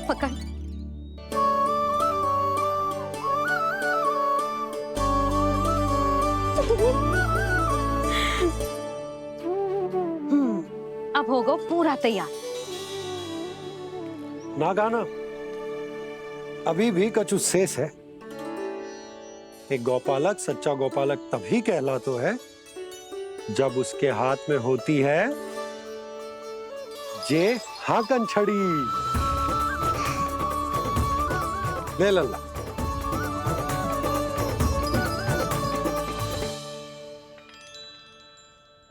पकड़। अब होगा पूरा तैयार। ना गाना, अभी भी कछु शेष है। एक गौपालक सच्चा गौपालक तभी कहलाता है जब उसके हाथ में होती है जे हाकन छड़ी। ले लल्ला।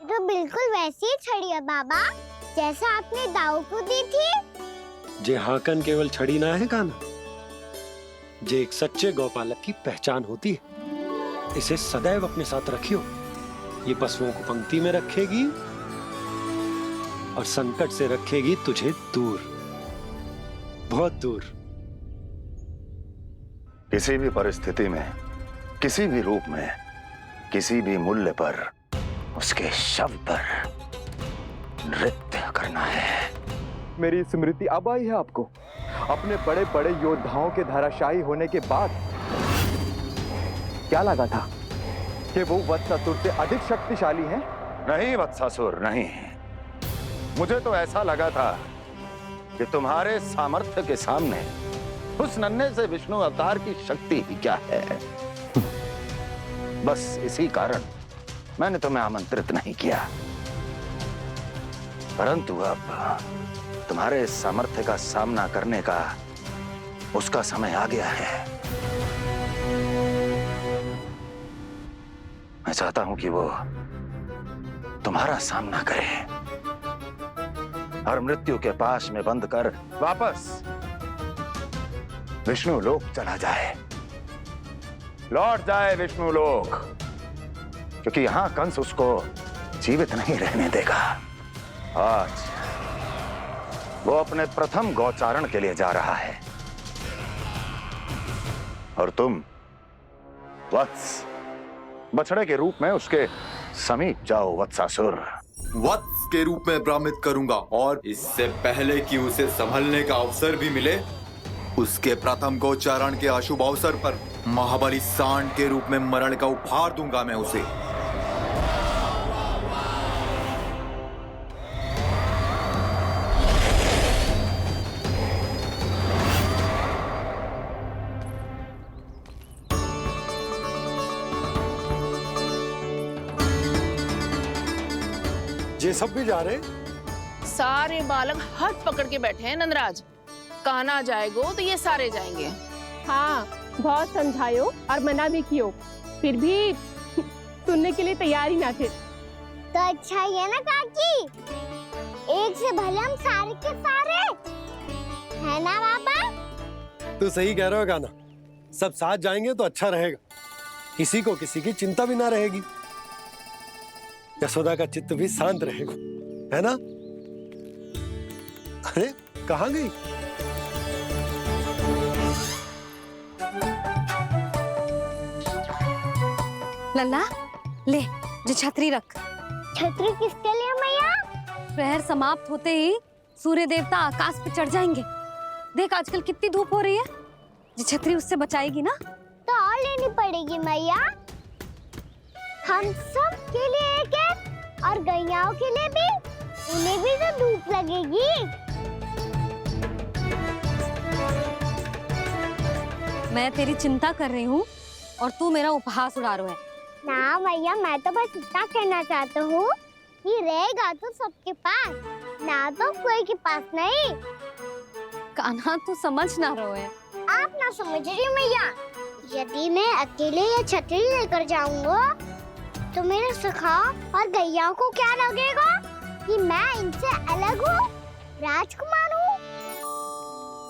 तो बिल्कुल वैसी ही छड़ी है बाबा, जैसा आपने दाऊ को दी थी। जे हाकन केवल छड़ी ना है गाना, जे एक सच्चे गौपालक की पहचान होती है। इसे सदैव अपने साथ रखियो। ये पशुओं को पंक्ति में रखेगी और संकट से रखेगी तुझे दूर, बहुत दूर। किसी भी परिस्थिति में, किसी भी रूप में, किसी भी मूल्य पर उसके शव पर नृत्य करना है। मेरी स्मृति अब आई है आपको? अपने बड़े बड़े योद्धाओं के धराशायी होने के बाद क्या लगा था कि वो वत्सासुर से अधिक शक्तिशाली हैं? नहीं वत्सासुर, नहीं। मुझे तो ऐसा लगा था कि तुम्हारे सामर्थ्य के सामने उस नन्हे से विष्णु अवतार की शक्ति ही क्या है। बस इसी कारण मैंने तुम्हें आमंत्रित नहीं किया। परंतु अब तुम्हारे सामर्थ्य का सामना करने का उसका समय आ गया है। मैं चाहता हूं कि वो तुम्हारा सामना करे और मृत्यु के पास में बंद कर वापस विष्णु लोक चला जाए, लौट जाए विष्णु लोक, क्योंकि यहां कंस उसको जीवित नहीं रहने देगा। आज वो अपने प्रथम गौचारण के लिए जा रहा है और तुम वत्स बछड़े के रूप में उसके समीप जाओ वत्सासुर। वत्स के रूप में भ्रमित करूंगा और इससे पहले कि उसे संभलने का अवसर भी मिले, उसके प्रथम गोचारण के अशुभ अवसर पर महाबली सांड के रूप में मरण का उपहार दूंगा मैं उसे। ये सब भी जा रहे? सारे बालक हाथ पकड़ के बैठे हैं नंदराज। कान्हा जाएगो तो ये सारे जाएंगे। हाँ, बहुत समझायो और मना भी कियो, फिर भी सुनने के लिए तैयार ही ना थे। तो अच्छा ही है ना काकी, एक से भले हम सारे के सारे, है ना बाबा? तू सही कह रहा हो गाना, सब साथ जाएंगे तो अच्छा रहेगा, किसी को किसी की चिंता भी ना रहेगी, यशोदा का चित्त भी शांत रहेगा, है ना? अरे कहाँ गई? लल्ला ले, जो छतरी रख। छतरी किसके लिए मैया? प्रहर समाप्त होते ही सूर्य देवता आकाश पे चढ़ जाएंगे। देख आजकल कितनी धूप हो रही है, जो छतरी उससे बचाएगी ना। तो और लेनी पड़ेगी मैया, हम सब के लिए एक एक और गैयाओं के लिए भी, उन्हें भी तो धूप लगेगी। मैं तेरी चिंता कर रही हूँ और तू मेरा उपहास उड़ा रहा है। ना भैया, मैं तो बस इतना कहना चाहता हूँ कि रहेगा तो सबके पास, ना तो कोई के पास नहीं। कान्हा तू समझ ना रहो है। आप ना समझ रही मैया, यदि मैं अकेले ये छतरी लेकर जाऊंगा तो मेरे सखा और गैयाओं को क्या लगेगा कि मैं इनसे अलग हूँ, राजकुमार हूँ।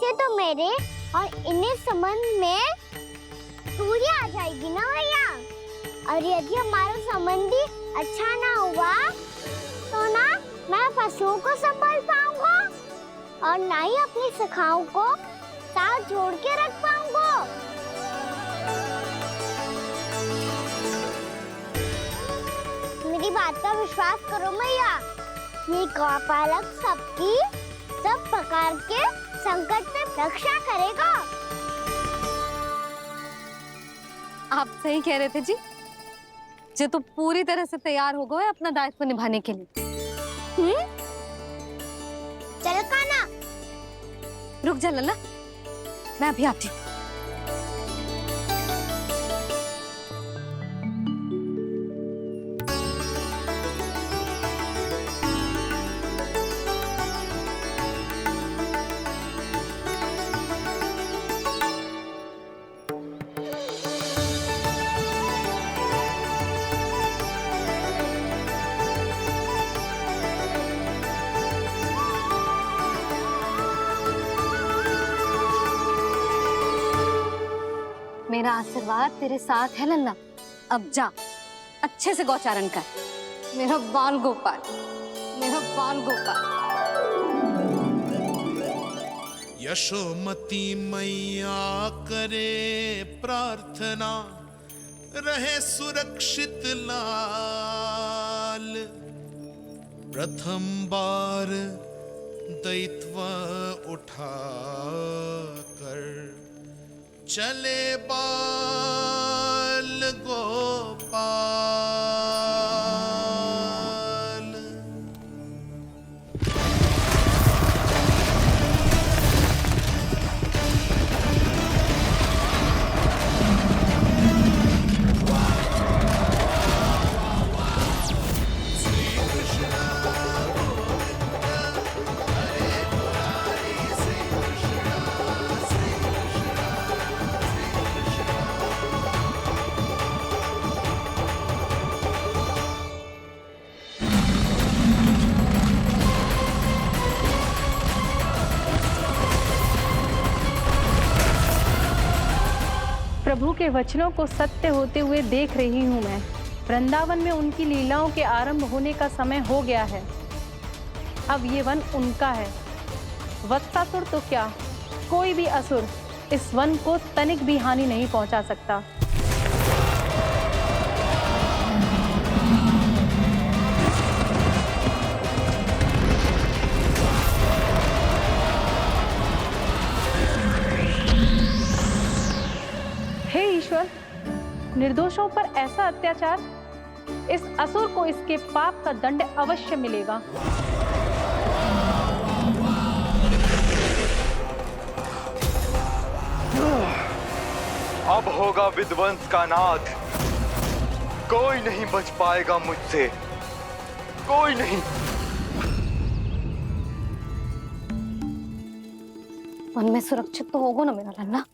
से तो मेरे और इन्हें संबंध में दूरी आ जाएगी ना भैया। और यदि हमारा संबंध ही अच्छा ना हुआ तो ना मैं पशुओं को संभाल पाऊंगा और ना ही अपनी सखाओं को साथ जोड़ के रख पाऊंगा। मेरी बात का विश्वास करो मैया, ये गौपालक सबकी सब पका करके संकट में रक्षा करेगा। आप सही कह रहे थे जी। जे तो पूरी तरह से तैयार हो गए अपना दायित्व निभाने के लिए। चल कान्हा। रुक जा लल्ला, मैं अभी आती हूँ। मेरा आशीर्वाद तेरे साथ है लल्ला। अब जा, अच्छे से गौचारण कर। मेरा बाल गोपाल, मेरा बाल गोपाल। यशोमती मैया करे प्रार्थना, रहे सुरक्षित लाल। प्रथम बार दैत्व उठा कर चले बाल गोपाल। प्रभु के वचनों को सत्य होते हुए देख रही हूँ मैं। वृंदावन में उनकी लीलाओं के आरंभ होने का समय हो गया है। अब ये वन उनका है। वत्सासुर तो क्या, कोई भी असुर इस वन को तनिक भी हानि नहीं पहुंचा सकता। हे ईश्वर, निर्दोषों पर ऐसा अत्याचार, इस असुर को इसके पाप का दंड अवश्य मिलेगा। अब होगा विध्वंस का नाद। कोई नहीं बच पाएगा मुझसे, कोई नहीं। वन में सुरक्षित तो होगा ना मेरा लल्ला।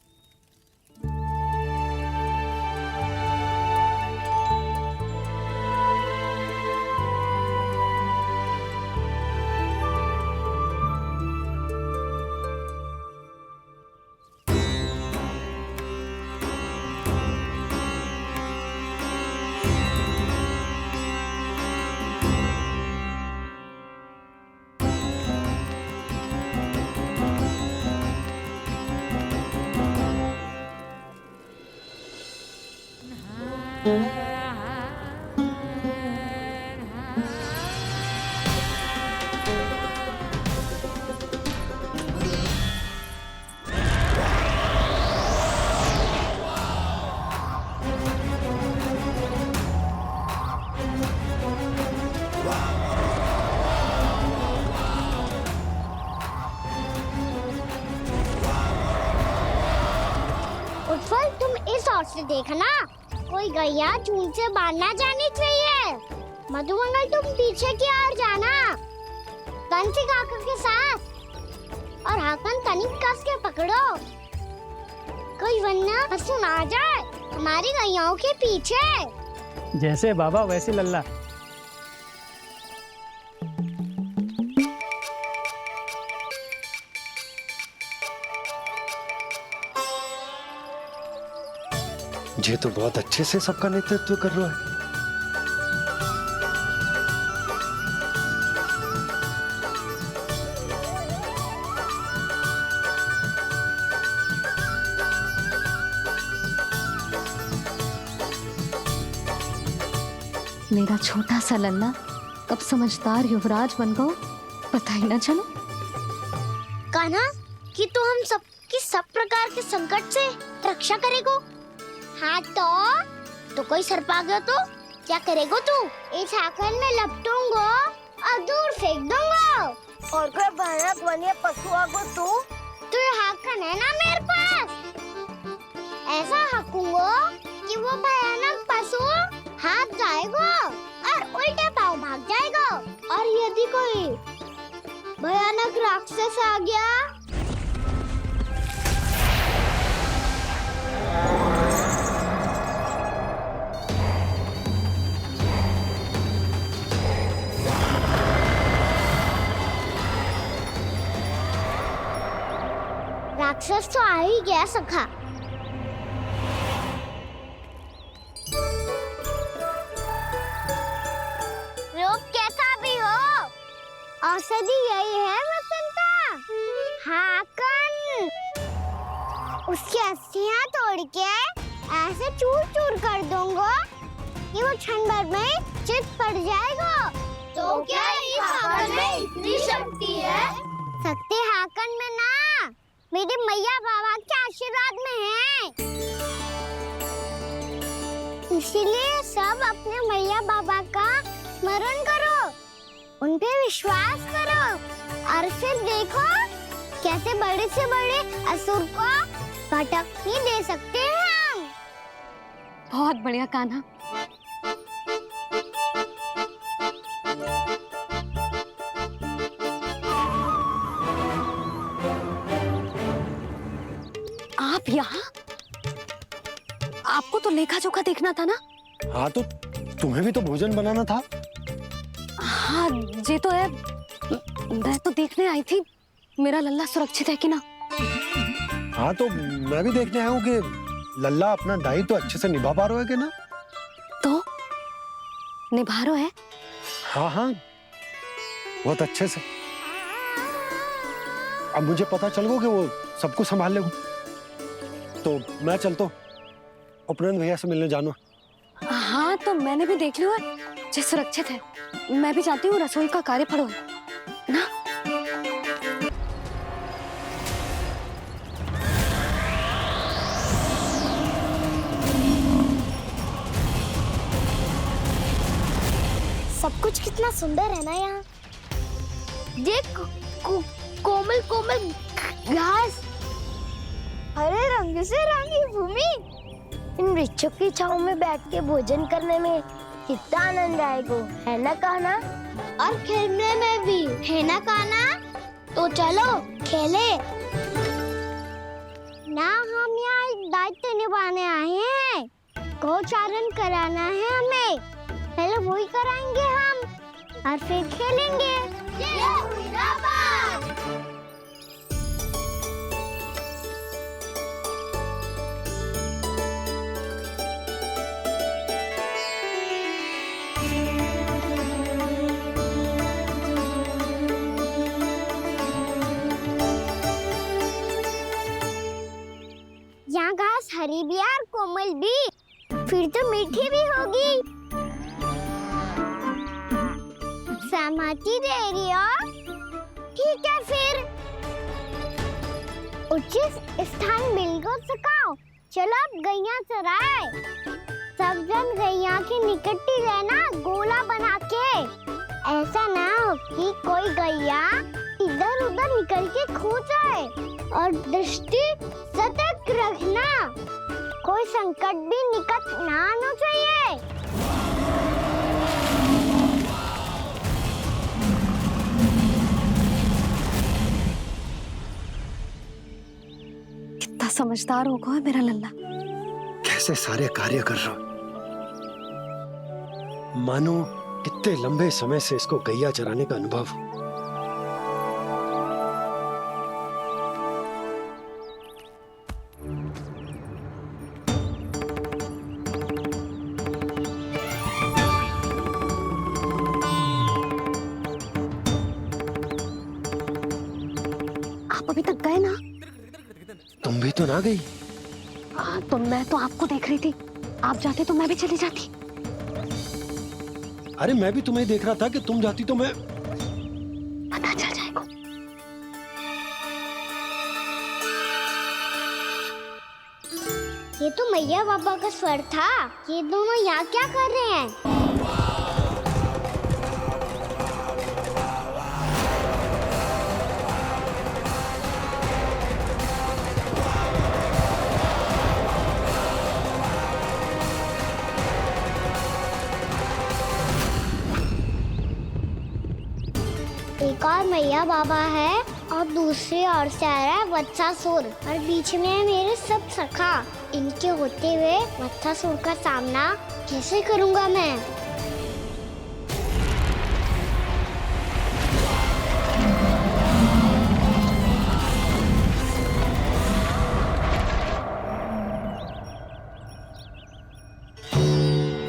उत्पल, तुम इस ओर से देखना, कोई गैया चून से बाहर ना जानी चाहिए। मधुमंगल, तुम पीछे की ओर जाना, कंसी काका के साथ, और हाकन तनिक कस के पकड़ो, कोई वरना असुर आ जाए हमारी गैयाओं के पीछे। जैसे बाबा वैसे लल्ला। ये तो बहुत अच्छे से सबका नेतृत्व कर रहा है। मेरा छोटा सा लल्ला कब समझदार युवराज बन गो पता ही ना चलो। कान्हा कि तू हम सब प्रकार के संकट से रक्षा करेगो। हाँ तो कोई सर्प आ गया तो क्या करेगो तू? इस हाकन में लपटूंगा और दूर फेंक दूंगा। और कोई भयानक वन्य पशु आगो तो ये हाकन है ना मेरे पास, ऐसा हाकूंगा कि वो भयानक पशु हाथ जाएगा और उल्टे पाँव भाग जाएगा। और यदि कोई भयानक राक्षस आ गया राक्षस तो आ ही गया सखा। रोग कैसा भी हो, औषधि यही है वसंता। हाकन उसकी अस्थियां तोड़ के ऐसे चूर चूर कर दूंगा कि वो क्षण भर में चित पड़ जाएगा। तो क्या इस हाकन में इतनी शक्ति है? शक्ति हाकन में ना, मेरे मैया बाबा के आशीर्वाद में है। इसीलिए सब अपने मैया बाबा का स्मरण करो, उन पे विश्वास करो और फिर देखो कैसे बड़े से बड़े असुर को भटक भी दे सकते हैं हम। बहुत बढ़िया कान्हा। आप यहाँ? आपको तो लेखा जोखा देखना था ना? हाँ तो तुम्हें भी तो भोजन बनाना था। हाँ ये तो है, मैं तो देखने आई थी मेरा लल्ला सुरक्षित है कि ना। हाँ तो मैं भी देखने आया हूँ कि लल्ला अपना दायित्व तो अच्छे से निभा पा रहा है कि ना। तो निभा रहा है? हाँ हाँ बहुत अच्छे से। अब मुझे पता चल गया कि वो सबको संभाल लेगा। तो मैं चलता हूँ, उपनंद भैया से मिलने जाना। हाँ तो मैंने भी देख लिया जो सुरक्षित है। मैं भी चाहती हूँ रसोई का कार्य पड़ो ना। सब कुछ कितना सुंदर है ना यहाँ। देख कोमल कोमल घास, हरे रंग से रंगी भूमि। इन वृक्षों की छांव में बैठ के भोजन करने में कितना आनंद आएगा, है ना कान्हा? और खेलने में भी, है ना कान्हा? तो चलो खेले ना। हम यहाँ एक दायित्व निभाने आए हैं, गोचारण कराना है हमें। पहले वही कराएंगे हम और फिर खेलेंगे। यहाँ घास हरी भी और कोमल भी, फिर तो मीठी भी होगी। सहमति दे रही हो? ठीक है फिर उचित स्थान मिलकर सकाओ। चलो अब गैया चराए। सब जन गैया के निकट ही रहना, गोला बना के। ऐसा ना हो कि कोई गैया इधर उधर निकल के खो जाए। और दृष्टि सतर्क रखना, कोई संकट भी निकट ना आना चाहिए। कितना समझदार होगा है मेरा लल्ला। कैसे सारे कार्य कर रहा, मानो कितने लंबे समय से इसको गैया चराने का अनुभव हो। आप अभी तक गए ना? तुम भी तो ना गई। हाँ तो मैं तो आपको देख रही थी, आप जाते तो मैं भी चली जाती। अरे मैं भी तुम्हें देख रहा था कि तुम जाती तो मैं। पता चल जाएगा। ये तो मैया बाबा का स्वर था। ये दोनों यहाँ क्या कर रहे हैं? एक और मैया बाबा है और दूसरी ओर से आ रहा है वत्सासुर और बीच में है मेरे सब सखा। इनके होते हुए वत्सासुर का सामना कैसे करूंगा मैं?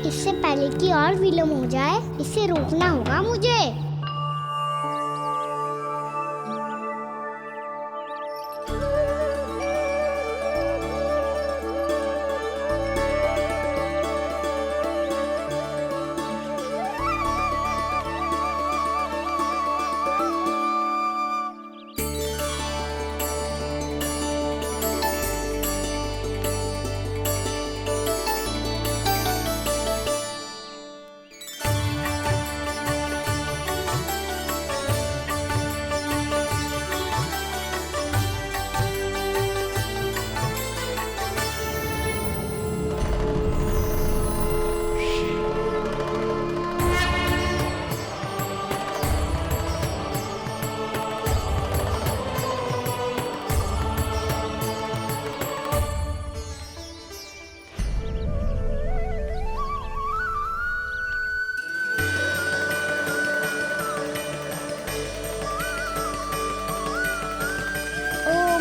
इससे पहले कि और विलम्ब हो जाए, इसे रोकना होगा मुझे।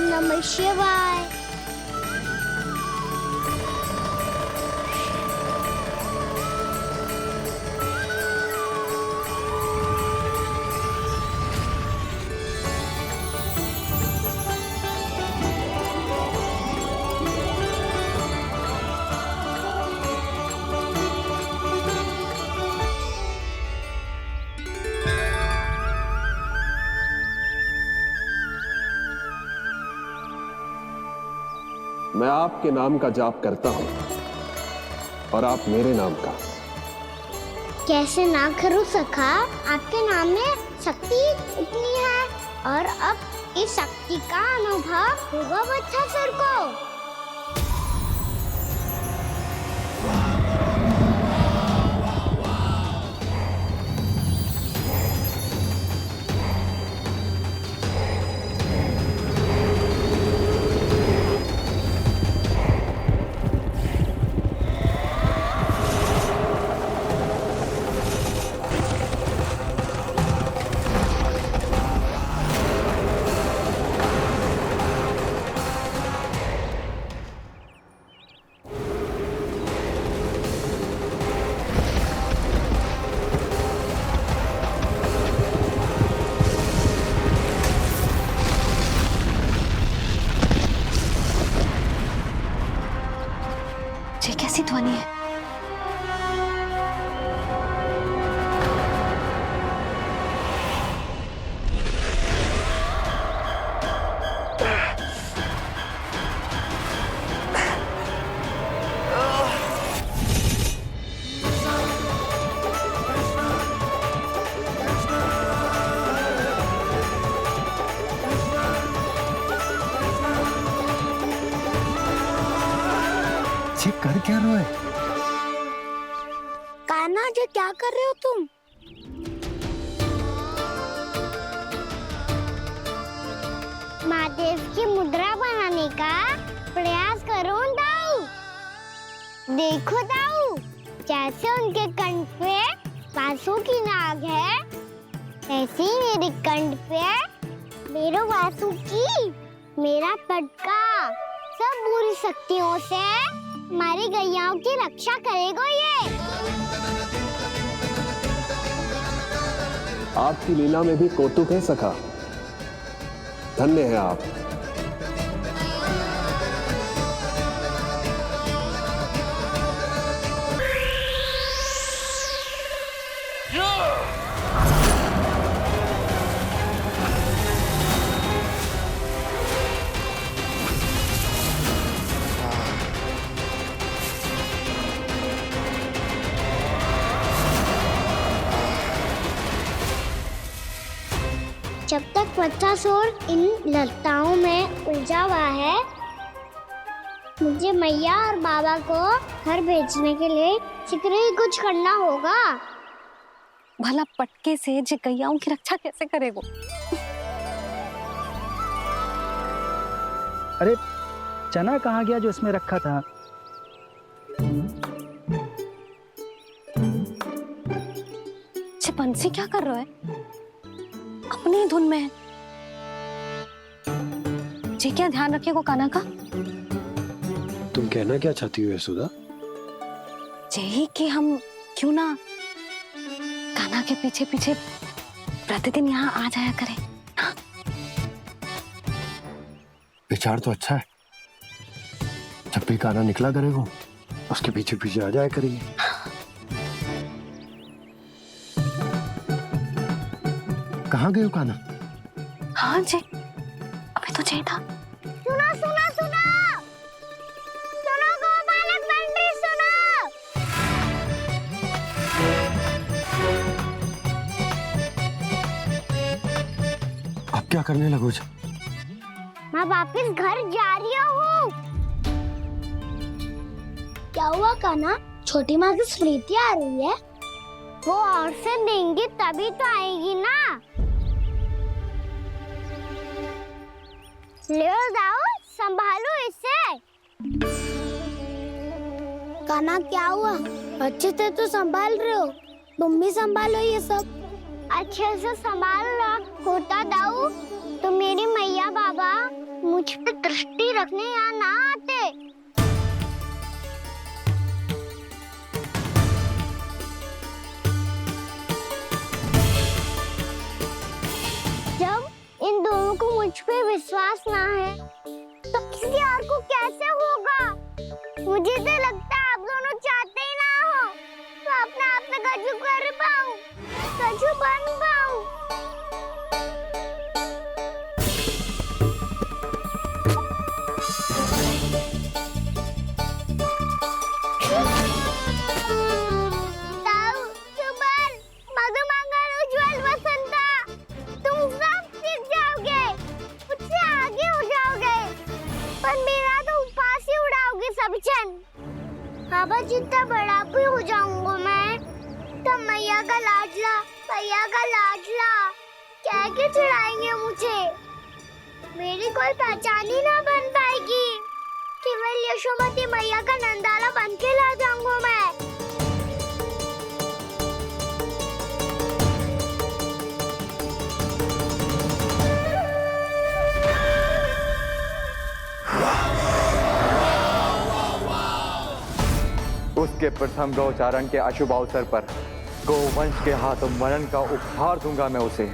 नमः शिवाय। मैं आपके नाम का जाप करता हूं और आप मेरे नाम का। कैसे ना करूं सखा, आपके नाम में शक्ति इतनी है और अब इस शक्ति का अनुभव होगा वत्सासुर को। ये कैसी ध्वनि है? ये कर क्या रहे हो? कान्हा जी क्या कर रहे हो तुम? महादेव की मुद्रा बनाने का प्रयास करो दाऊ। देखो दाऊ, जैसे उनके कंठ पे वासु की नाग है, ऐसे ही मेरे कंठ पे मेरे वासु की मेरा पटका सब बुरी शक्तियों से हमारी गैयाओं की रक्षा करेगा ये। आपकी लीला में भी कौतुक है सखा, धन्य है आप। बच्चासुर इन लताओं में उलझा हुआ है। मुझे मैया और बाबा को घर भेजने के लिए शीघ्र ही कुछ करना होगा। भला पटके से गैयाओं की रक्षा कैसे करेगो? अरे चना कहाँ गया जो इसमें रखा था? बंसी क्या कर रहा है? अपनी ही धुन में है। जी क्या ध्यान रखिएगो कान्हा का। तुम कहना क्या चाहती हो यशोदा? यही कि हम क्यों ना कान्हा के पीछे पीछे प्रतिदिन यहाँ आ जाया करें। हाँ? विचार तो अच्छा है। जब भी कान्हा निकला करेगा उसके पीछे पीछे आ जाया करेंगे। कहाँ गए हो कान्हा? हाँ जी, अभी तो चाहिए था। सुनो सुनो सुनो सुनो गोपालक बंटी सुनो। अब क्या करने लगोगे? मैं वापस घर जा रही हूँ। क्या हुआ कान्हा? छोटी माँ की स्मृति आ रही है। वो और से देंगी तभी तो आएगी ना। ले जाओ, संभालो इसे। कान्हा क्या हुआ? अच्छे से तो संभाल रहे हो, तुम भी संभालो ये सब। अच्छे से संभाल लो होता दाऊ तो मेरी मैया बाबा मुझ पे दृष्टि रखने यहाँ ना आते। जब इन दोनों को मुझ पे विश्वास ना है तो किसी और को कैसे होगा? मुझे तो लगता है आप दोनों चाहते ही ना हो तो अपने आप में गजू कर पाऊं, गजू बन पाऊं। बाबा जितना बड़ा भी हो जाऊंगा मैं तब मैया का लाडला कह के चिढ़ाएंगे मुझे। मेरी कोई पहचान ही ना बन पाएगी। केवल यशोमती मैया का नंदाला बन के ला जाऊंगा मैं। उसके प्रथम गौचारण के अशुभ अवसर पर गोवंश के हाथों मरण का उपहार दूंगा मैं उसे।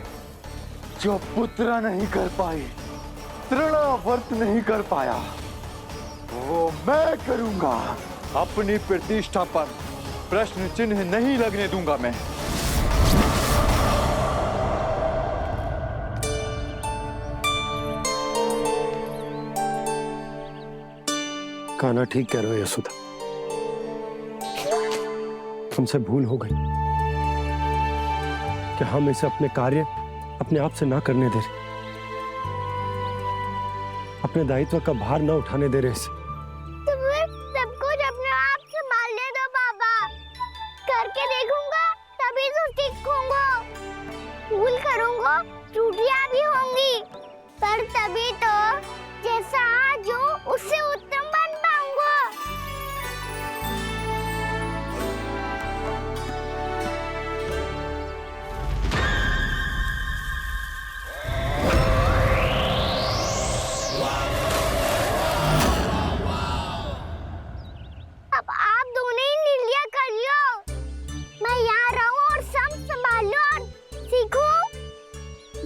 जो पुत्र नहीं कर पाई, तृणावर्त नहीं कर पाया, वो मैं करूंगा। अपनी प्रतिष्ठा पर प्रश्न चिन्ह नहीं लगने दूंगा मैं। कान्हा ठीक कह रहे हो यशोदा, हमसे भूल हो गई कि हम इसे अपने कार्य अपने आप से ना करने दे रहे, अपने दायित्व का भार ना उठाने दे रहे इसे। सब कुछ अपने आप से मान ले दो बाबा। करके देखूंगा तभी तो ठीक होऊंगा। भूल करूंगा, त्रुटियां भी होंगी, पर तभी तो जैसा आज हूं उससे उत्तम बन पाऊंगा। अब आप दोनों ही निर्णय कर लो। मैं यहाँ रहूं और सब संभालूं और सीखूं,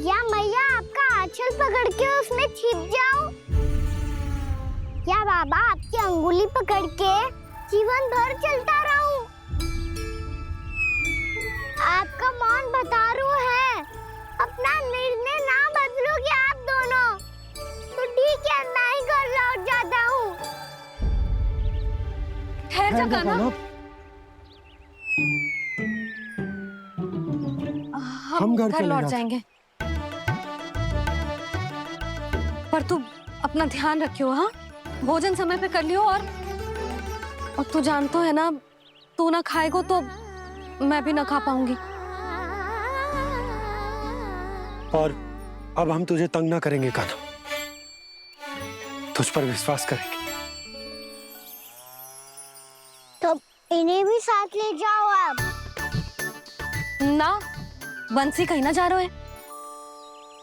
या मैया आपका आंचल पकड़ के उसमें छिप जाऊं, या बाबा आपकी अंगुली पकड़ के जीवन भर चलता रहूं। आपका मौन बता रहा है, अपना निर्णय ना बदलोगे आप दोनों तो ठीक है, मैं ही घर लौट जाता हूँ। ठहर जा कान्हा, हम घर लौट चले जाएंगे। पर तू अपना ध्यान रखियो, हाँ? भोजन समय पे कर लियो। और तू जानतो है ना, तू ना खाएगो तो मैं भी ना खा पाऊंगी। और अब हम तुझे तंग ना करेंगे कान्हा, तुझ पर विश्वास करेंगे। तो इन्हें भी साथ ले जाओ अब। ना, बंसी कहीं ना जा रहे है।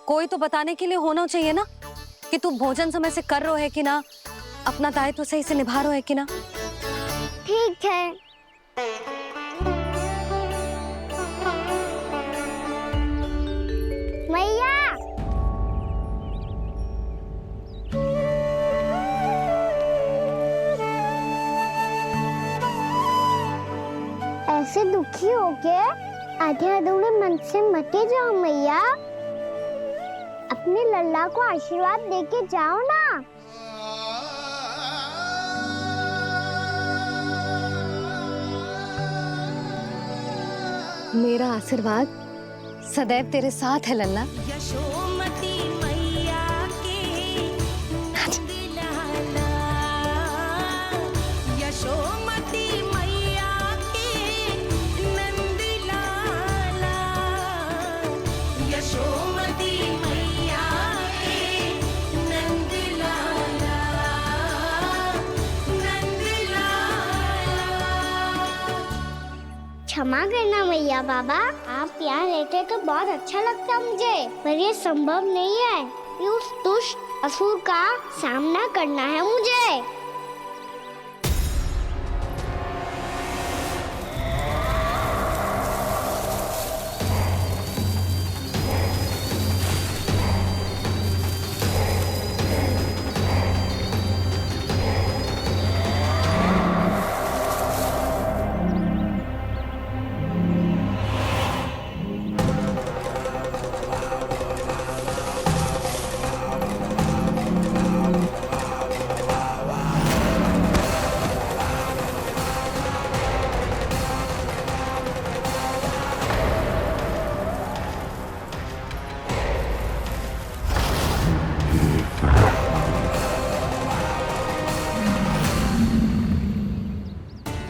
कोई तो बताने के लिए होना चाहिए ना कि तू भोजन समय से कर रहे है कि ना, अपना दायित्व सही से निभा रहे है कि ना। ठीक है। मैया, ऐसे दुखी हो के आधे अधूरे मन से मत जाओ मैया। अपने लल्ला को आशीर्वाद देके जाओ ना। मेरा आशीर्वाद सदैव तेरे साथ है लल्ला। यशोमती मैया के नंद लाला, यशोमती मैया के नंद लाला, यशोमती मैया के नंद लाला, नंद लाला। क्षमा करना मैया बाबा, आप यहाँ रहते तो बहुत अच्छा लगता मुझे, पर ये संभव नहीं है कि उस दुष्ट असुर का सामना करना है मुझे।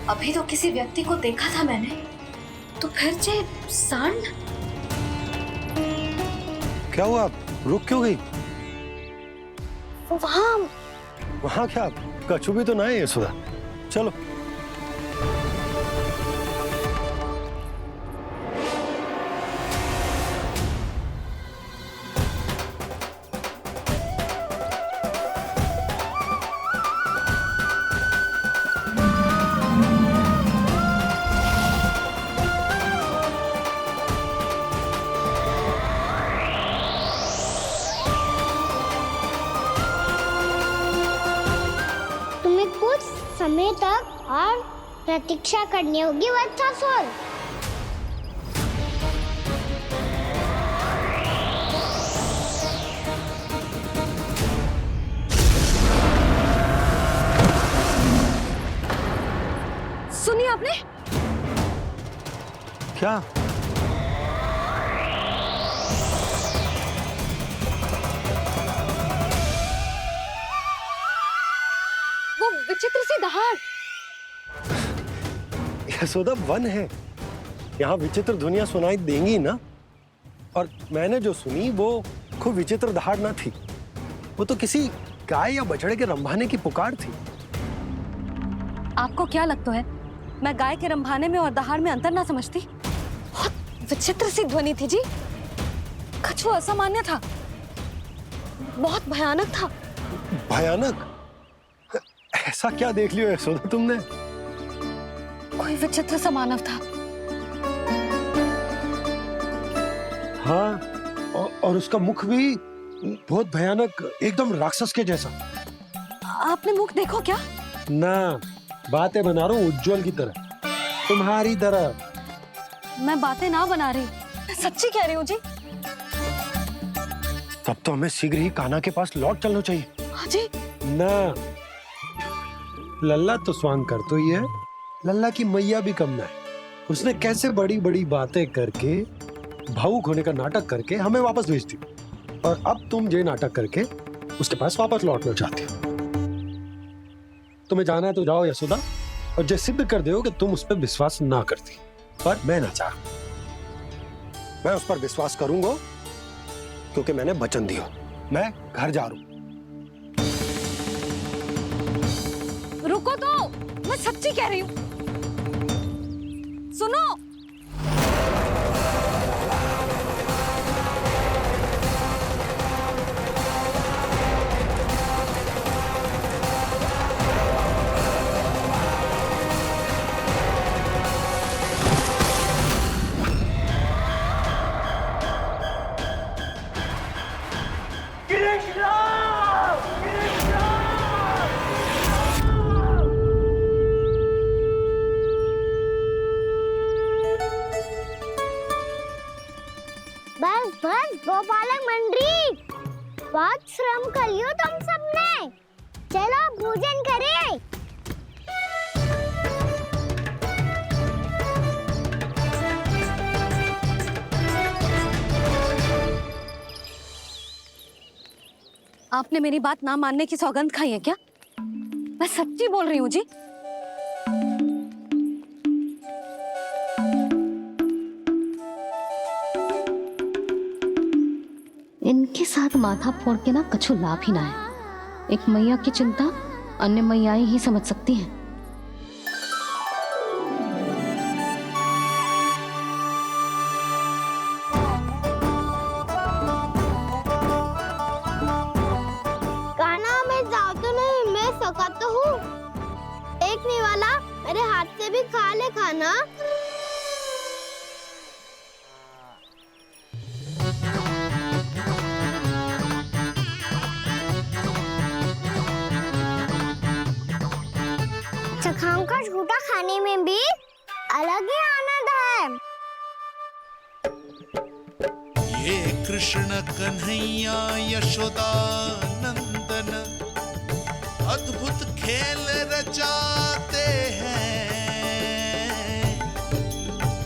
अभी तो किसी व्यक्ति को देखा था मैंने, तो फिर से सांड। क्या हुआ, रुक क्यों गई? वहाँ क्या कछु भी तो ना है यशोदा, चलो। कुछ समय तक और प्रतीक्षा करनी होगी वत्सासुर। सुनिए आपने क्या? वो विचित्र सी दहाड़। यशोदा, वन है, यहाँ विचित्र ध्वनियां सुनाई देंगी ना। और मैंने जो सुनी वो खूब विचित्र दहाड़ ना थी, वो तो किसी गाय या बछड़े के रंभाने की पुकार थी। आपको क्या लगता है मैं गाय के रंभाने में और दहाड़ में अंतर ना समझती? बहुत विचित्र सी ध्वनि थी जी, कुछ वो असामान्य था, बहुत भयानक था। भयानक? ऐसा क्या देख लियो यशोदा तुमने? कोई विचित्र सा मानव था। हाँ, और उसका मुख भी बहुत भयानक, एकदम राक्षस के जैसा। आपने मुख देखो क्या? ना, बातें बना रहा हूँ उज्जवल की तरह, तुम्हारी तरह। मैं बातें ना बना रही, मैं सच्ची कह रही हूँ जी। तब तो हमें शीघ्र ही कान्हा के पास लौट चलना चाहिए। हाँ जी। ना, लल्ला तो स्वांग कर तो ही है, लल्ला की मैया भी कम ना है। उसने कैसे बड़ी बड़ी बातें करके, भावुक होने का नाटक करके हमें वापस भेज दी, और अब तुम ये नाटक करके उसके पास वापस लौटना चाहती हो। तुम्हें जाना है तो जाओ यशोदा, और जो सिद्ध कर दो कि तुम उस पर विश्वास ना करती, पर मैं ना चाहूं। मैं उस पर विश्वास करूंगा क्योंकि मैंने वचन दिया। मैं घर जा रहा हूं। रुको तो, मैं सच्ची कह रही हूँ। सुनो, बस बस गोपालक मंडली, बहुत श्रम कर लियो तुम सबने। चलो भोजन करें। आपने मेरी बात ना मानने की सौगंध खाई है क्या? मैं सच्ची बोल रही हूँ जी। इनके साथ माथा फोड़ के ना कछु लाभ ही ना है। एक मैया की चिंता अन्य मैयाएं ही समझ सकती हैं। कान्हा, मैं जाऊँ तो नहीं, मैं सका तो हूँ। एक नहीं वाला मेरे हाथ से भी खा ले खाना। चखाओं का झूठा खाने में भी अलग ही आनंद है। ये कृष्ण कन्हैया यशोदा नंदन अद्भुत खेल रचाते हैं,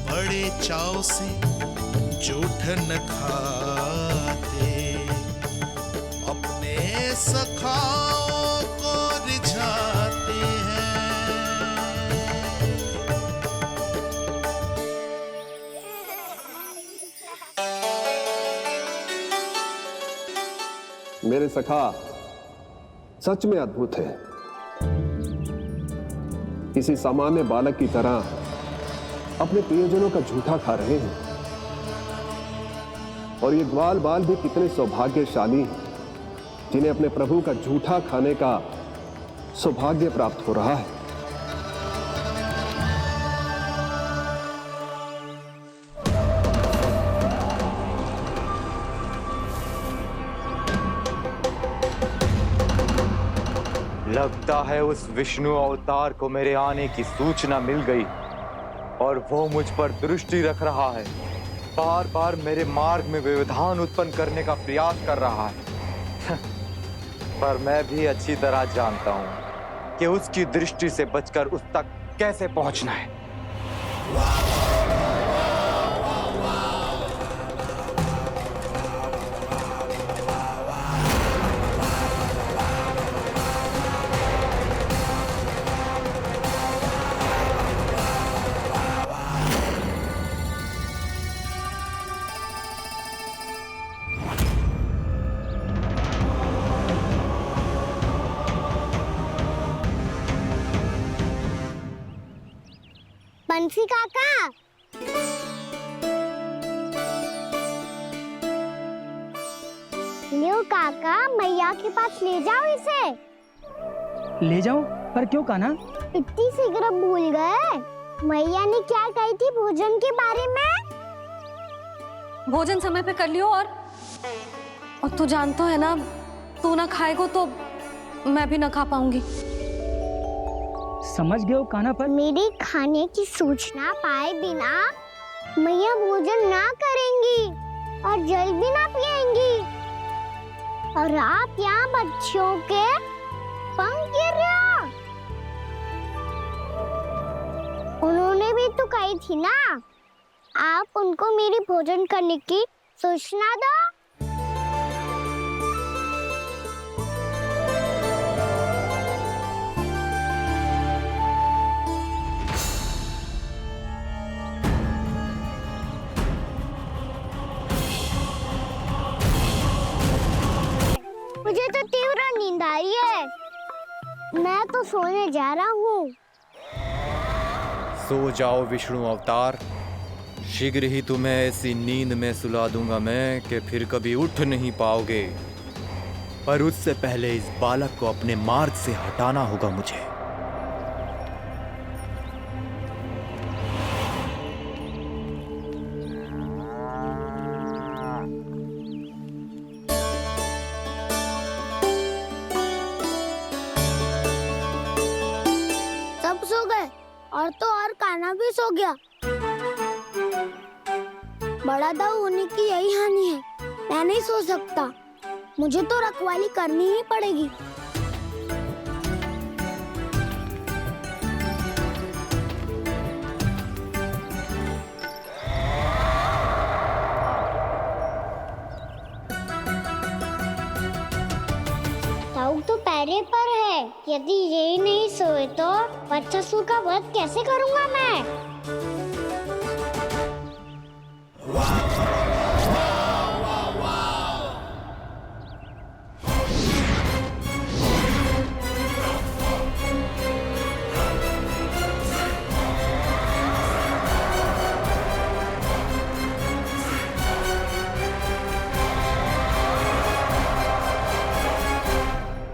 बड़े चाव से जूठन खाते, अपने सखाओं को रिझाते हैं। मेरे सखा सच में अद्भुत है। किसी सामान्य बालक की तरह अपने प्रियजनों का झूठा खा रहे हैं, और ये ग्वाल बाल भी कितने सौभाग्यशाली हैं जिन्हें अपने प्रभु का झूठा खाने का सौभाग्य प्राप्त हो रहा है। लगता है उस विष्णु अवतार को मेरे आने की सूचना मिल गई और वो मुझ पर दृष्टि रख रहा है। बार बार मेरे मार्ग में व्यवधान उत्पन्न करने का प्रयास कर रहा है। पर मैं भी अच्छी तरह जानता हूं कि उसकी दृष्टि से बचकर उस तक कैसे पहुंचना है। बंसी काका, लियो काका, मैया के पास ले जाओ इसे। ले जाऊं? पर क्यों कान्हा? इतनी शीघ्र भूल गए? मैया ने क्या कही थी भोजन के बारे में? भोजन समय पे कर लियो, और तू जानता है ना, तू ना खाएगा तो मैं भी ना खा पाऊंगी। समझ गए हो कान्हा? पर मेरे खाने की सूचना पाए बिना मैया भोजन ना करेंगी और जल भी ना पिएंगी, और आप यहाँ बच्चों के पंख गिर रहे हो। उन्होंने भी तो कही थी ना, आप उनको मेरी भोजन करने की सूचना दो। नींद आ रही है। मैं तो सोने जा रहा हूँ। सो जाओ विष्णु अवतार, शीघ्र ही तुम्हें ऐसी नींद में सुला दूंगा मैं कि फिर कभी उठ नहीं पाओगे। पर उससे पहले इस बालक को अपने मार्ग से हटाना होगा मुझे। सब सो गए और तो और कान्हा भी सो गया। बड़ा दाऊ होने की यही हानि है। मैं नहीं सो सकता, मुझे तो रखवाली करनी ही पड़ेगी। दाऊ तो पहले पर है। यदि यही नहीं सोए तो बच्चासुर का वध कैसे करूंगा मैं?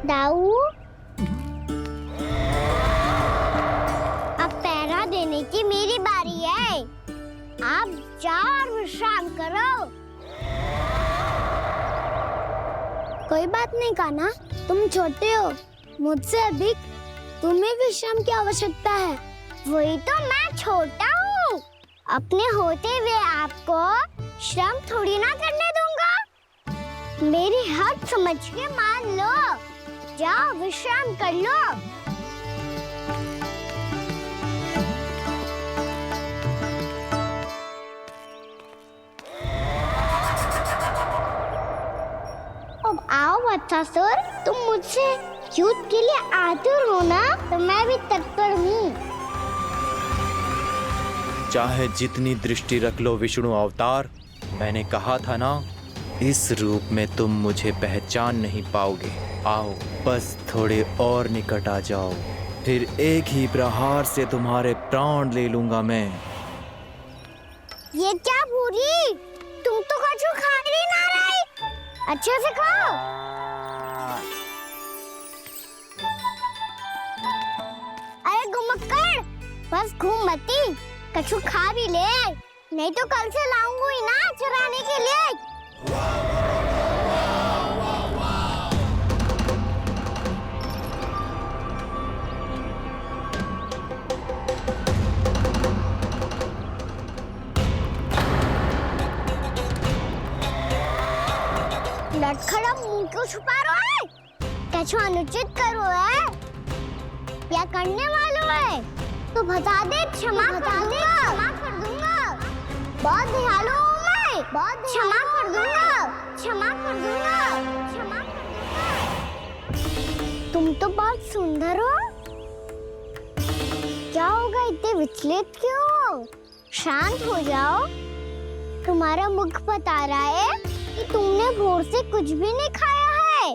दाऊ, अब पहरा देने की मेरी बारी है। आप जाओ और विश्राम करो। कोई बात नहीं कान्हा, तुम छोटे हो, मुझसे अधिक तुम्हें विश्राम की आवश्यकता है। वही तो मैं छोटा हूँ, अपने होते हुए आपको श्रम थोड़ी ना करने दूंगा। मेरी हद समझ के मान लो। जाओ विश्राम कर लो। अब आओ बच्चासुर, तुम मुझसे युद्ध के लिए आतुर हो ना, तो मैं भी तत्पर हूँ। चाहे जितनी दृष्टि रख लो विष्णु अवतार, मैंने कहा था ना, इस रूप में तुम मुझे पहचान नहीं पाओगे। आओ बस थोड़े और निकट आ जाओ, फिर एक ही प्रहार से तुम्हारे प्राण ले लूंगा मैं। ये क्या भूरी, तुम तो कछु खा ही ना रही। अच्छे से खाओ। अरे घुमक्कड़, बस घूम मती, कछु खा भी ले, नहीं तो कल से लाऊंगी ना चराने के लिए। लटखड़ा मुंह क्यों छुपा रहा है? कछु अनुचित करो है या करने वालों है तो बता दे, क्षमा कर दूंगा। बहुत दयालु हूँ मैं, बहुत क्षमा कर दूंगा। तुम तो बहुत सुंदर हो। क्या होगा, इतने विचलित क्यों हो? शांत हो जाओ। तुम्हारा मुख बता रहा है कि तुमने भोर से कुछ भी नहीं खाया है,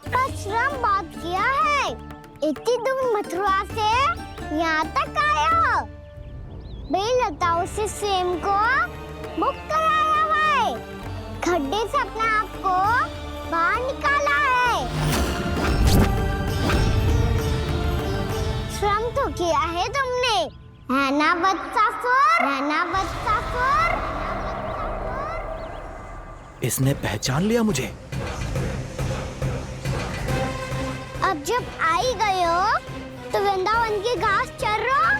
बस श्रम बात किया है। इतनी दूर मथुरा से यहाँ तक आया हो, बेलताओं से सेम को मुक्त कराया हुआ है, खड्डे से अपने आप को बाहर निकाला है। श्रम तो किया है तुमने, है ना बच्चासुर? इसने पहचान लिया मुझे। अब जब आई गए हो तो वृंदावन की घास चर रहो।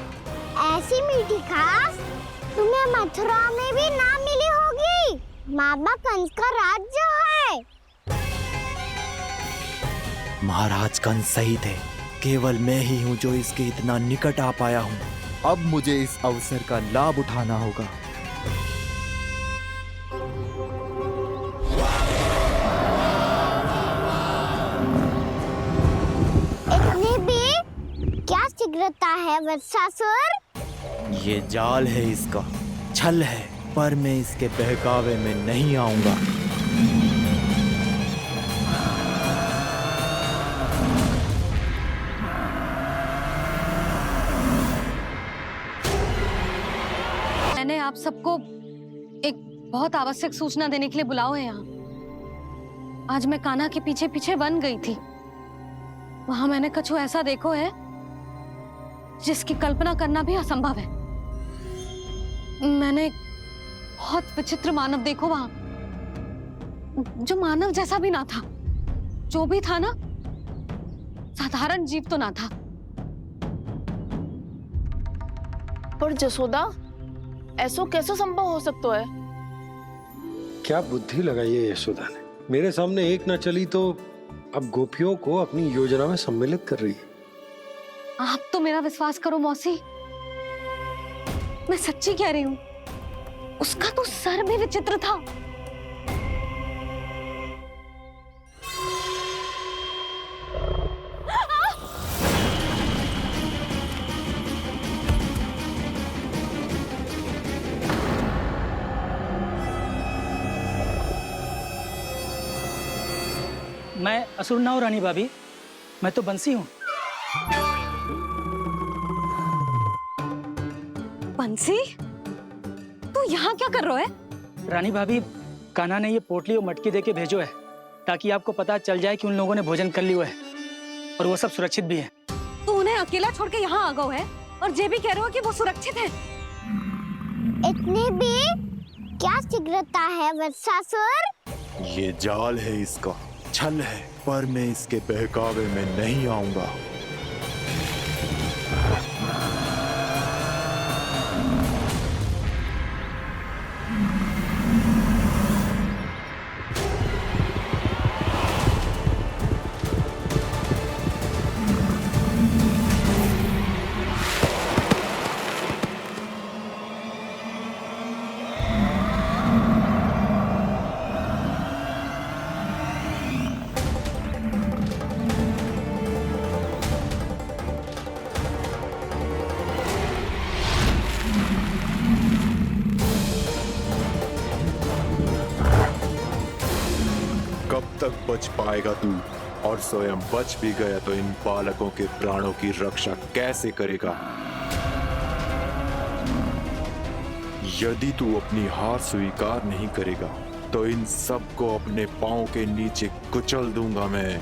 ऐसी मीठी घास तुम्हें मथुरा में भी ना मिली होगी। मामा कंस का राज्य है। महाराज कंस सही थे, केवल मैं ही हूँ जो इसके इतना निकट आ पाया हूँ। अब मुझे इस अवसर का लाभ उठाना होगा। इतनी भी क्या शीघ्रता है वत्सासुर? ये जाल है इसका, छल है, पर मैं इसके बहकावे में नहीं आऊंगा। सबको एक बहुत आवश्यक सूचना देने के लिए बुलाओ है यहाँ। आज मैं कान्हा के पीछे पीछे वन गई थी। वहां मैंने कछु ऐसा देखो है जिसकी कल्पना करना भी असंभव है। मैंने एक बहुत विचित्र मानव देखो वहां, जो मानव जैसा भी ना था। जो भी था ना, साधारण जीव तो ना था। पर जसोदा, ऐसो कैसे संभव हो सकता है? क्या बुद्धि लगाई है यशोदा ने। मेरे सामने एक ना चली तो अब गोपियों को अपनी योजना में सम्मिलित कर रही है। आप तो मेरा विश्वास करो मौसी, मैं सच्ची कह रही हूं। उसका तो सर भी विचित्र था। मैं असुर ना हूँ रानी भाभी, मैं तो बंसी हूँ। बंसी, तू यहाँ क्या कर रहा है? रानी भाभी, कान्हा ने ये पोटली और मटकी देके भेजो है ताकि आपको पता चल जाए कि उन लोगों ने भोजन कर लिया है और वो सब सुरक्षित भी है। तू उन्हें अकेला छोड़ के यहाँ आ गया है और ये भी कह रहे हो कि वो सुरक्षित है। इतनी भी क्या शीघ्रता है वत्सासुर? ये जाल है, इसका छल है, पर मैं इसके बहकावे में नहीं आऊंगा। कब तक बच पाएगा तू? और स्वयं बच भी गया तो इन बालकों के प्राणों की रक्षा कैसे करेगा? यदि तू अपनी हार स्वीकार नहीं करेगा तो इन सबको अपने पांव के नीचे कुचल दूंगा मैं।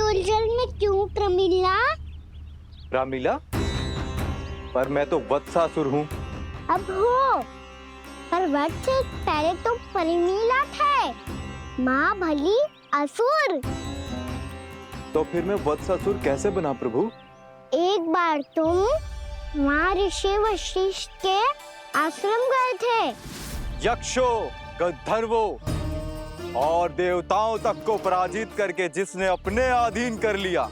उलझन में क्यों प्रमिला? रामीला, पर मैं तो वत्सासुर हूँ। अब हो, पर वट से पहले तो परिमीला थे, माँ भली असुर। तो फिर मैं वत्सासुर कैसे बना प्रभु? एक बार तुम वहाँ ऋषि वशिष्ठ के आश्रम गए थे। यक्षो, गंधर्वों और देवताओं तक को पराजित करके जिसने अपने अधीन कर लिया,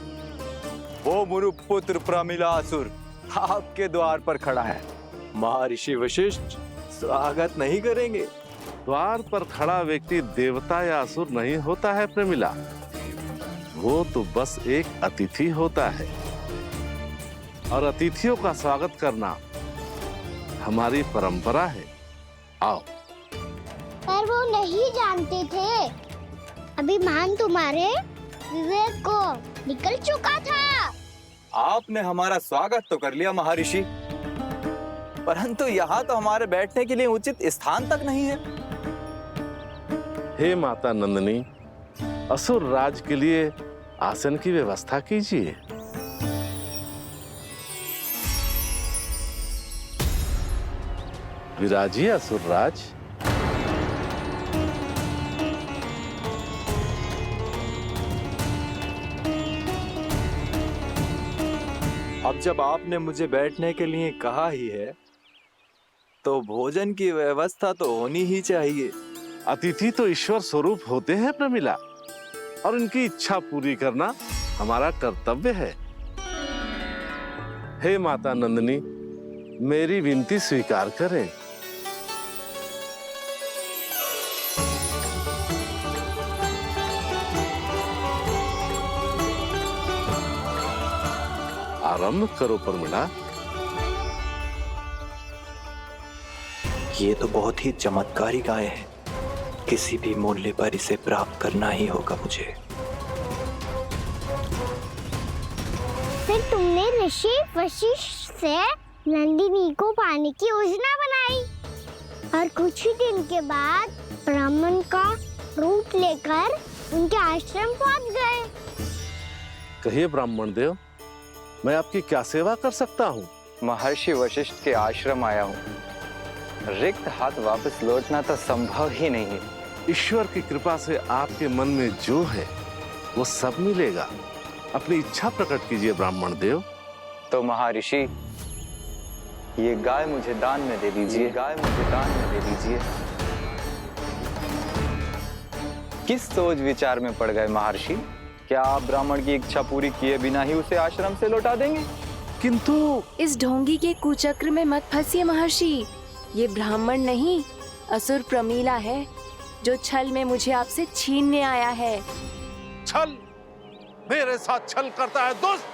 वो मुरुपुत्र प्रमिलासुर आपके द्वार पर खड़ा है। महर्षि वशिष्ठ स्वागत नहीं करेंगे। द्वार पर खड़ा व्यक्ति देवता या असुर नहीं होता है प्रमिला, वो तो बस एक अतिथि होता है और अतिथियों का स्वागत करना हमारी परंपरा है। आओ। पर वो नहीं जानते थे, अभिमान तुम्हारे विवेक को निकल चुका था। आपने हमारा स्वागत तो कर लिया महर्षि, परंतु यहाँ तो हमारे बैठने के लिए उचित स्थान तक नहीं है। हे माता नंदिनी, असुर राज के लिए आसन की व्यवस्था कीजिए। विराजिए असुर राज। अब जब आपने मुझे बैठने के लिए कहा ही है तो भोजन की व्यवस्था तो होनी ही चाहिए। अतिथि तो ईश्वर स्वरूप होते हैं प्रमिला, और उनकी इच्छा पूरी करना हमारा कर्तव्य है। हे माता नंदिनी, मेरी विनती स्वीकार करें। आरंभ करो प्रमिला। ये तो बहुत ही चमत्कारी गाय है, किसी भी मूल्य पर इसे प्राप्त करना ही होगा मुझे। फिर तुमने ऋषि वशिष्ठ से नंदिनी को पाने की योजना बनाई और कुछ ही दिन के बाद ब्राह्मण का रूप लेकर उनके आश्रम पहुंच गए। कहिए ब्राह्मण देव, मैं आपकी क्या सेवा कर सकता हूँ? महर्षि वशिष्ठ के आश्रम आया हूँ। रिक्त हाथ वापस लौटना तो संभव ही नहीं है। ईश्वर की कृपा से आपके मन में जो है वो सब मिलेगा। अपनी इच्छा प्रकट कीजिए ब्राह्मण देव। तो महर्षि, ये गाय मुझे दान में दे दीजिए। गाय मुझे दान में दे दीजिए। किस सोच विचार में पड़ गए महर्षि? क्या आप ब्राह्मण की इच्छा पूरी किए बिना ही उसे आश्रम से लौटा देंगे? किंतु इस ढोंगी के कुचक्र में मत फंसिए महर्षि। ये ब्राह्मण नहीं, असुर प्रमीला है, जो छल में मुझे आपसे छीनने आया है। छल? मेरे साथ छल करता है दुष्ट?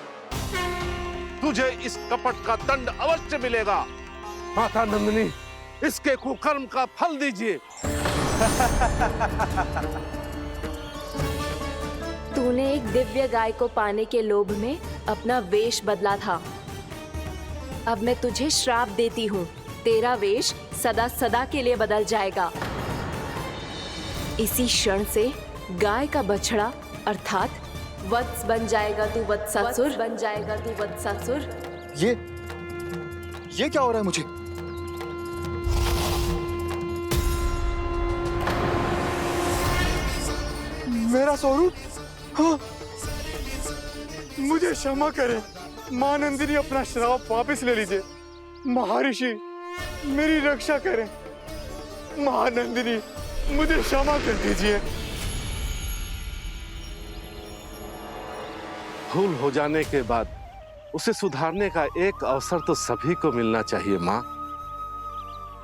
तुझे इस कपट का दंड अवश्य मिलेगा। माता नंदिनी, इसके कुकर्म का फल दीजिए। तूने एक दिव्य गाय को पाने के लोभ में अपना वेश बदला था। अब मैं तुझे श्राप देती हूँ, तेरा वेश सदा सदा के लिए बदल जाएगा। इसी क्षण से गाय का बछड़ा अर्थात वत्स बन जाएगा तू वत्सासुर। बन जाएगा तू वत्सासुर। ये क्या हो रहा है मुझे? मेरा स्वरूप? हाँ। मुझे क्षमा करें मां नंदिनी, अपना श्राप वापस ले लीजिए। महर्षि, मेरी रक्षा करें। महानंदिनी, मुझे क्षमा कर दीजिए। भूल हो जाने के बाद उसे सुधारने का एक अवसर तो सभी को मिलना चाहिए माँ।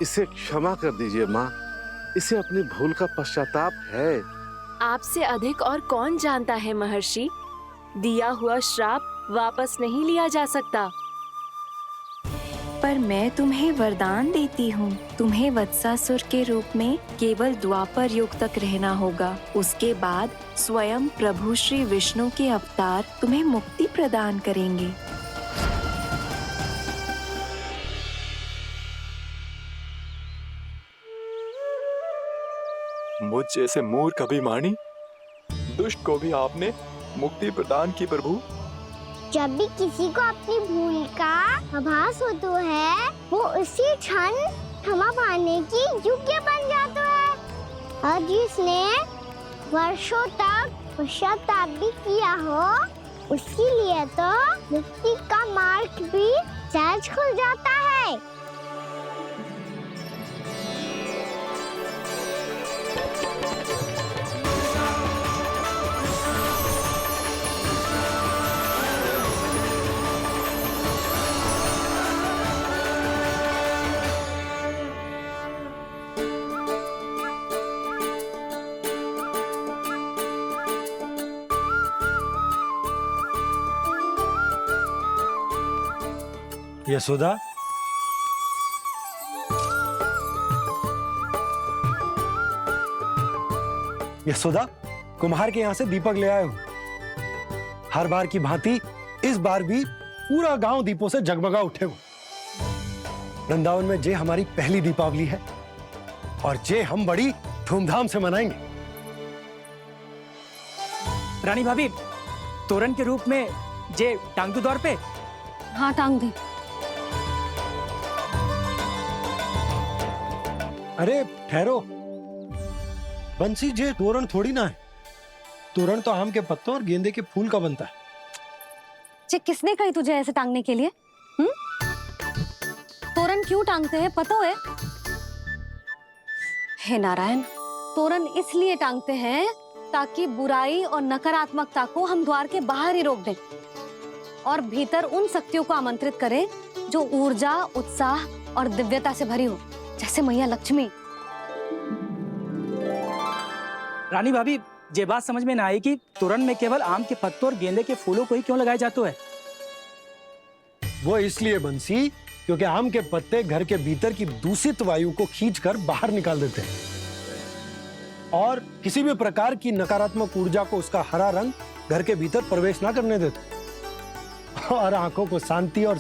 इसे क्षमा कर दीजिए माँ, इसे अपनी भूल का पश्चाताप है। आपसे अधिक और कौन जानता है महर्षि, दिया हुआ श्राप वापस नहीं लिया जा सकता। पर मैं तुम्हें वरदान देती हूँ, तुम्हें वत्सासुर के रूप में केवल द्वापर युग तक रहना होगा। उसके बाद स्वयं प्रभु श्री विष्णु के अवतार तुम्हें मुक्ति प्रदान करेंगे। मुझ जैसे मूर्ख अभिमानी दुष्ट को भी आपने मुक्ति प्रदान की प्रभु। जब भी किसी को अपनी भूल का आभास होता है, वो उसी क्षण क्षमा पाने की योग्य बन जाता है। और जिसने वर्षों तक पश्चाताप भी किया हो, उसके लिए तो मुक्ति का मार्ग भी सहज खुल जाता है। यशोदा, यशोदा, कुम्हार के यहाँ से दीपक ले आए हूँ। हर बार की भांति इस बार भी पूरा गांव दीपों से जगमगा उठे हो। वृंदावन में जे हमारी पहली दीपावली है और जे हम बड़ी धूमधाम से मनाएंगे। रानी भाभी, तोरण के रूप में जे टांग दो द्वार पे। हाँ, टांग दे। अरे ठहरो, बंसी, जे तोरण थोड़ी ना है। तोरण तो आम के पत्तों और गेंदे के फूल का बनता है। जे किसने कही तुझे ऐसे टांगने के लिए? तोरण क्यों टांगते हैं पता है? हे नारायण, तोरण इसलिए टांगते हैं ताकि बुराई और नकारात्मकता को हम द्वार के बाहर ही रोक दें और भीतर उन शक्तियों को आमंत्रित करें जो ऊर्जा, उत्साह और दिव्यता से भरी हो, जैसे मैया लक्ष्मी। रानी भाभी, ये बात समझ में ना आई कि तोरण में केवल आम के पत्तों और गेंदे के फूलों को ही क्यों लगाया जाता है? वो इसलिए बंसी क्योंकि आम के पत्ते घर के भीतर की दूषित वायु को खींचकर बाहर निकाल देते हैं और किसी भी प्रकार की नकारात्मक ऊर्जा को उसका हरा रंग घर के भीतर प्रवेश ना करने देते और आंखों को शांति और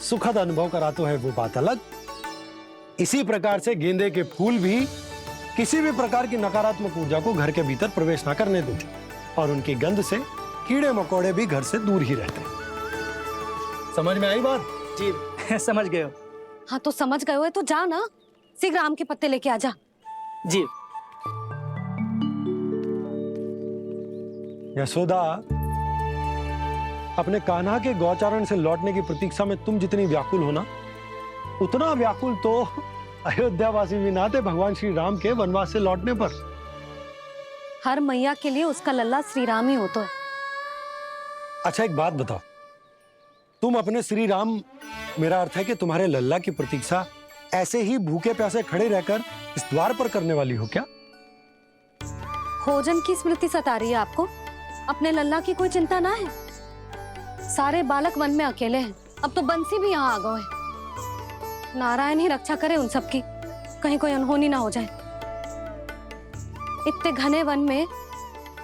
सुखद अनुभव कराते है, वो बात अलग। इसी प्रकार से गेंदे के फूल भी किसी भी प्रकार की नकारात्मक ऊर्जा को घर के भीतर प्रवेश ना करने देते और उनकी गंध से कीड़े मकोड़े भी घर से दूर ही रहते हैं। समझ में आई बात? जी समझ गए हो। हाँ तो समझ गए हो तो जा ना, शीघ्र आम के पत्ते लेके आ जा। जी। यशोदा, अपने कान्हा के गौचारण से लौटने की प्रतीक्षा में तुम जितनी व्याकुल हो ना, उतना व्याकुल तो अयोध्यावासी भी ना थे भगवान श्री राम के वनवास से लौटने पर। हर मैया के लिए उसका लल्ला श्री राम ही होता है। अच्छा एक बात बताओ, तुम अपने श्री राम, मेरा अर्थ है कि तुम्हारे लल्ला की प्रतीक्षा ऐसे ही भूखे प्यासे खड़े रहकर इस द्वार पर करने वाली हो क्या? भोजन की स्मृति सता रही है आपको? अपने लल्ला की कोई चिंता ना है। सारे बालक वन में अकेले हैं, अब तो बंसी भी यहाँ आ गए हैं। नारायण ही रक्षा करे उन सबकी, कहीं कोई अनहोनी ना हो जाए। इतने घने वन में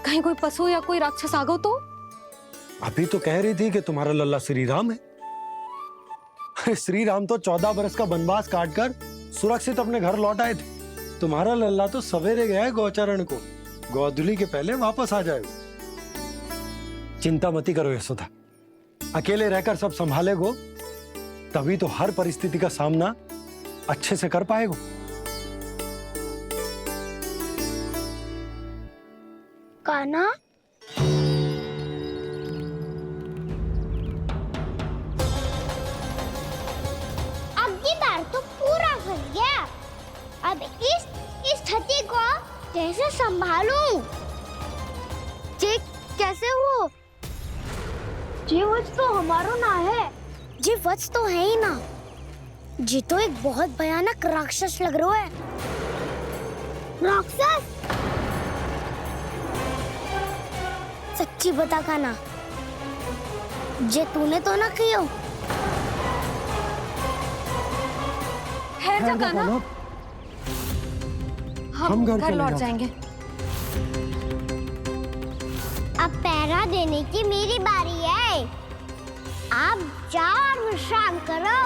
कहीं कोई पशु या कोई राक्षस आ गो तो? अभी तो कह रही थी कि तुम्हारा लल्ला श्री राम है। श्री राम तो 14 बरस का वनवास काटकर सुरक्षित अपने घर लौट आए थे। तुम्हारा लल्ला तो सवेरे गया है गौचरण को, गोधूली के पहले वापस आ जाएगा। चिंता मती करो यशोदा, अकेले रहकर सब संभालेगो तभी तो हर परिस्थिति का सामना अच्छे से कर पाएगो। कान्हा, अब की बार तो पूरा फंस गया। अब इस स्थिति को कैसे संभालूं? जी कैसे हो? जी वत्स तो हमारो ना है। जी वत्स तो है ही ना। जी तो एक बहुत भयानक राक्षस लग रहा है। राक्षस? सच्ची बता कान्हा, जे तूने तो ना कियो? है जा कान्हा, हम घर लौट जाएंगे। अब पहरा देने की मेरी बारी है। आप जाओ और विश्राम करो।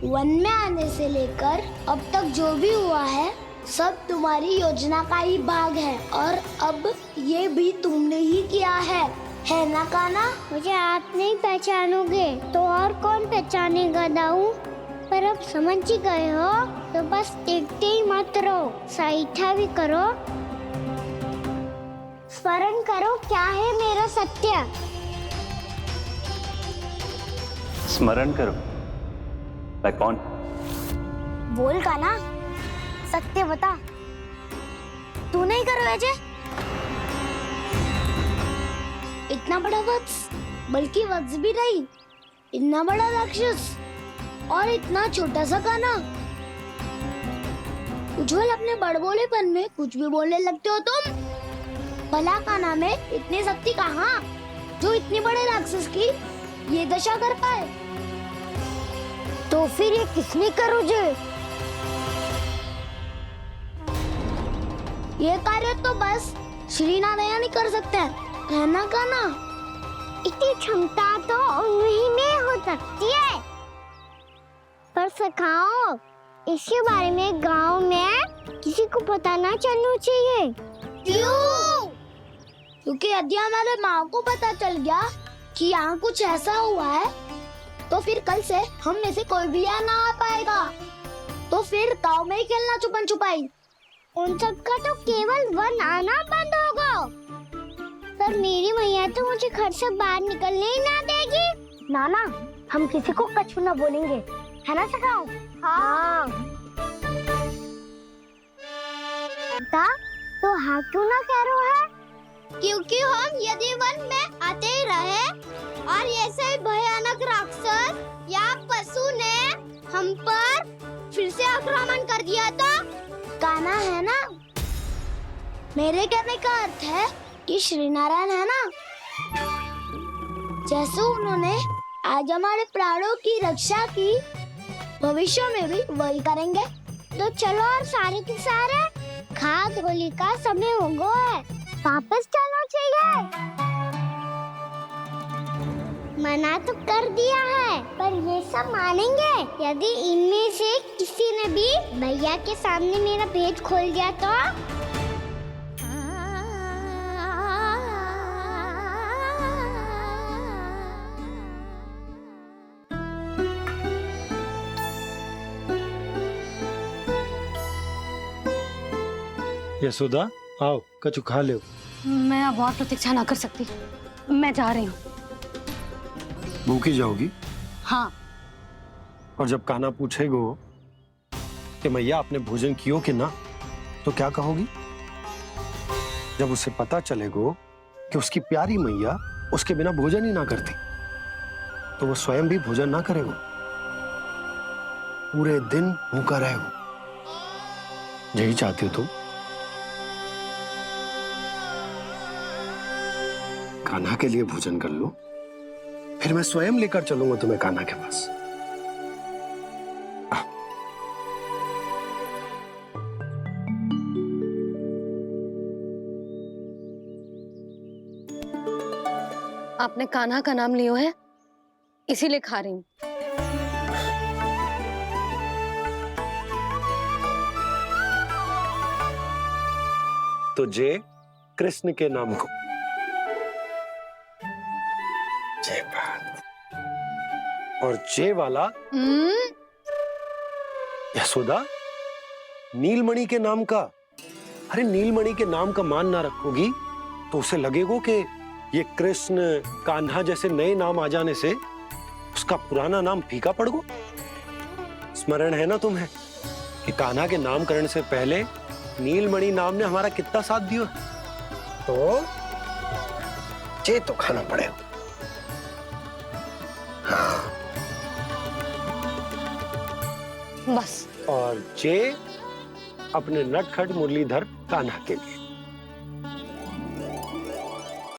वन में आने से लेकर अब तक जो भी हुआ है सब तुम्हारी योजना का ही भाग है और अब ये भी तुमने ही किया है ना कान्हा? मुझे आप नहीं पहचानोगे तो और कौन पहचानेगा दाऊ? पर अब समझ ही गए हो तो बस देखते ही मत रहो, सईठा भी करो, स्मरण करो क्या है मेरा सत्य। स्मरण करो? मैं कौन? बोल कान्हा, सत्य बता। तू नहीं करो अजय? इतना बड़ा वत्स, बल्कि वत्स भी नहीं, इतना बड़ा राक्षस और इतना छोटा सा कान्हा। उज्जवल अपने बड़बोलेपन में कुछ भी बोलने लगते हो तुम। भला कान्हा में इतनी शक्ति कहाँ जो इतने बड़े राक्षस की ये दशा कर पाए? तो फिर ये किसने करो जे? ये कार्य तो बस श्री नारायण ही कर सकते हैं, है ना कान्हा? इतनी क्षमता तो उन्हीं में हो सकती है, पर सखाओ इसके बारे में गांव में किसी को पता ना चलना चाहिए। क्यों? क्योंकि यदि हमारे माँ को पता चल गया कि यहाँ कुछ ऐसा हुआ है तो फिर कल से हम में से कोई भी यहाँ ना आ पाएगा। तो फिर गांव में ही खेलना छुपन छुपाई। उन सब का तो केवल वन आना बंद होगा। पर मेरी मैया तो मुझे घर से बाहर निकलने ही ना देगी। नाना, हम किसी को कछु ना बोलेंगे, है ना सखाओ? हाँ। तो हाँ क्यों ना कह रहे हो? क्योंकि हम यदि वन में आते ही रहे और ऐसे ही भयानक राक्षस या पशु ने हम पर फिर से आक्रमण कर दिया तो कान्हा है ना, मेरे कहने का अर्थ है कि श्री नारायण है ना, जैसे उन्होंने आज हमारे प्राणों की रक्षा की, भविष्य में भी वही करेंगे। तो चलो और सारे के सारे खाद होली का समय हो गया है, वापस चलो चाहिए। मना तो कर दिया है, पर ये सब मानेंगे यदि इनमें से किसी ने भी भैया के सामने मेरा भेद खोल दिया तो? यशोदा, आओ कछु खा लो। मैं अब और प्रतीक्षा ना कर सकती, मैं जा रही हूँ। भूखी जाओगी? हाँ। और जब कान्हा पूछेगो कि मैया आपने भोजन कियो कि ना, तो क्या कहोगी? जब उसे पता चलेगो कि उसकी प्यारी मैया उसके बिना भोजन ही ना करती, तो वो स्वयं भी भोजन ना करेगो, पूरे दिन भूखा रहेगो। यही चाहती हो तुम? कान्हा के लिए भोजन कर लो, फिर मैं स्वयं लेकर चलूंगा तुम्हें कान्हा के पास। आपने कान्हा का नाम लियो है, इसीलिए खा रही हूँ। तो जय कृष्ण के नाम को। जय बात। और जय वाला यशोदा, नीलमणि के नाम का। अरे नीलमणि के नाम का मान ना रखोगी तो उसे लगेगो कि ये कृष्ण कान्हा जैसे नए नाम आ जाने से उसका पुराना नाम फीका पड़ गो। स्मरण है ना तुम्हें कि कान्हा के नामकरण से पहले नीलमणि नाम ने हमारा कितना साथ दिया? तो जे तो खाना पड़ेगा। हाँ। बस। और जे अपने नटखट मुरलीधर कान्हा के लिए।